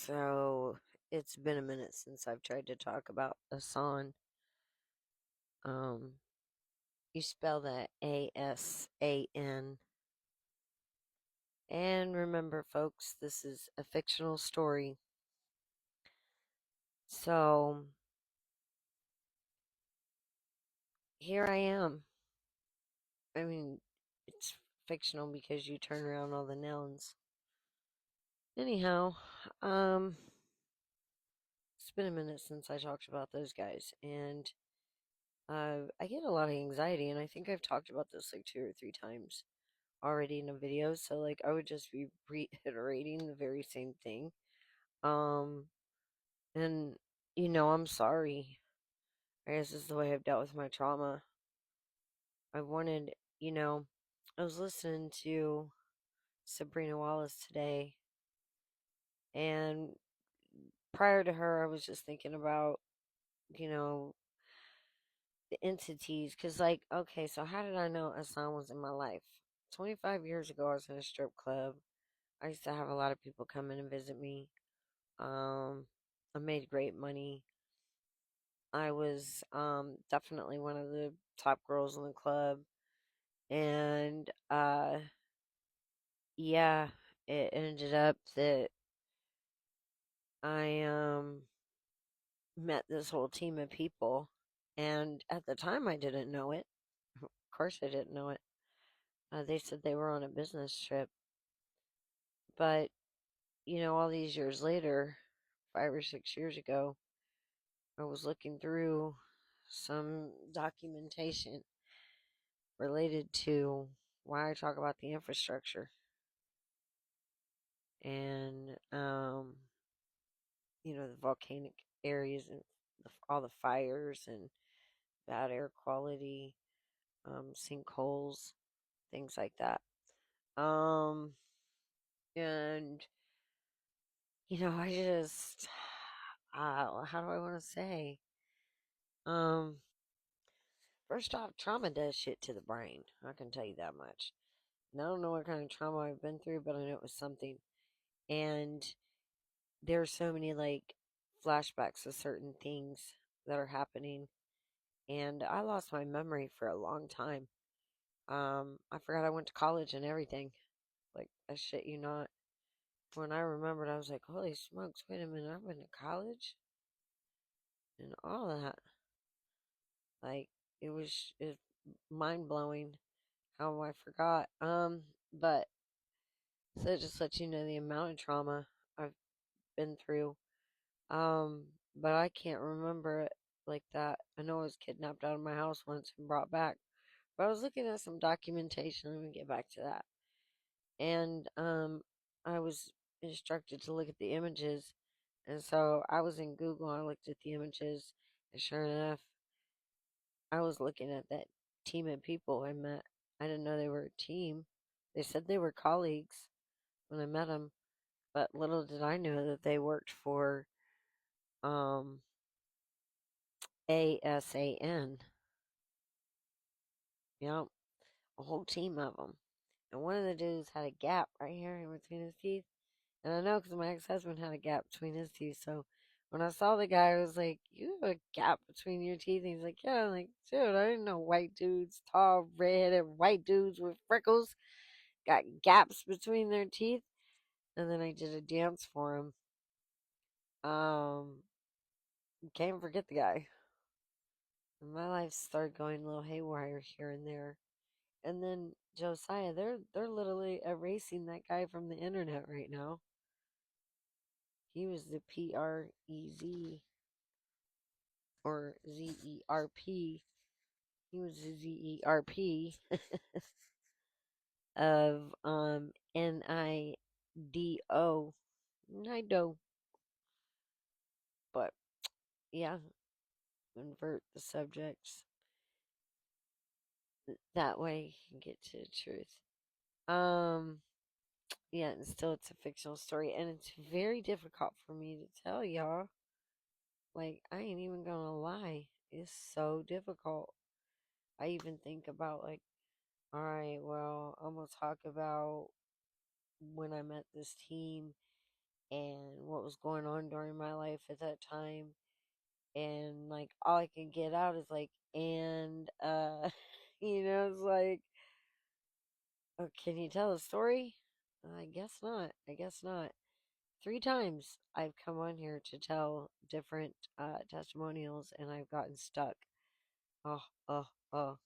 So it's been a minute since I've tried to talk about Asan. Um, you spell that Asan. And remember, folks, this is a fictional story. So here I am. I mean, it's fictional because you turn around all the nouns. Anyhow, um, it's been a minute since I talked about those guys, and I get a lot of anxiety, and I think I've talked about this like 2 or 3 times already in a video, so like I would just be reiterating the very same thing. Um, and I'm sorry. I guess this is the way I've dealt with my trauma. I wanted, you know, I was listening to Sabrina Wallace today, and prior to her, I was just thinking about, you know, the entities, because like, okay, so how did I know Hassan was in my life? 25 years ago, I was in a strip club. I used to have a lot of people come in and visit me. Um, I made great money. I was definitely one of the top girls in the club, and yeah, it ended up that I met this whole team of people, and at the time I didn't know it. Of course, I didn't know it. They said they were on a business trip, but all these years later, 5 or 6 years ago, I was looking through some documentation related to why I talk about the infrastructure and the volcanic areas and all the fires and bad air quality, sinkholes, things like that. Um, and I just how do I want to say? Um, First off, trauma does shit to the brain. I can tell you that much. And I don't know what kind of trauma I've been through, but I know it was something. And there are so many like flashbacks of certain things that are happening, and I lost my memory for a long time. I forgot I went to college and everything. Like, I shit you not. When I remembered, I was like, holy smokes, wait a minute, I've been to college and all that. Like, it was mind blowing how I forgot. But so just let you know the amount of trauma I've been through. But I can't remember it like that. I know I was kidnapped out of my house once and brought back. But I was looking at some documentation. Let me get back to that. And I was instructed to look at the images. And so I was in Google. I looked at the images, and sure enough, I was looking at that team of people I met. I didn't know they were a team. They said they were colleagues when I met them, but little did I know that they worked for um, ASAN. Yep, a whole team of them. And one of the dudes had a gap right here in between his teeth. And I know because my ex-husband had a gap between his teeth. So when I saw the guy, I was like, "You have a gap between your teeth?" And he's like, "Yeah." I'm like, "Dude, I didn't know white dudes, tall, red, and white dudes with freckles got gaps between their teeth." And then I did a dance for him. Um, Can't forget the guy. And my life started going a little haywire here and there. And then Josiah, they're literally erasing that guy from the internet right now. He was the PREZ or ZERP. He was the ZERP of NIDO. NIDO. But yeah, invert the subjects. That way you can get to the truth. Um yeah, and still it's a fictional story, and it's very difficult for me to tell y'all. Like, I ain't even gonna lie. It's so difficult. I even think about, like, all right, well, I'm gonna talk about when I met this team and what was going on during my life at that time. And like all I can get out is like, and it's like, oh, can you tell a story? I guess not. I guess not. 3 times I've come on here to tell different testimonials and I've gotten stuck. Oh, oh, oh.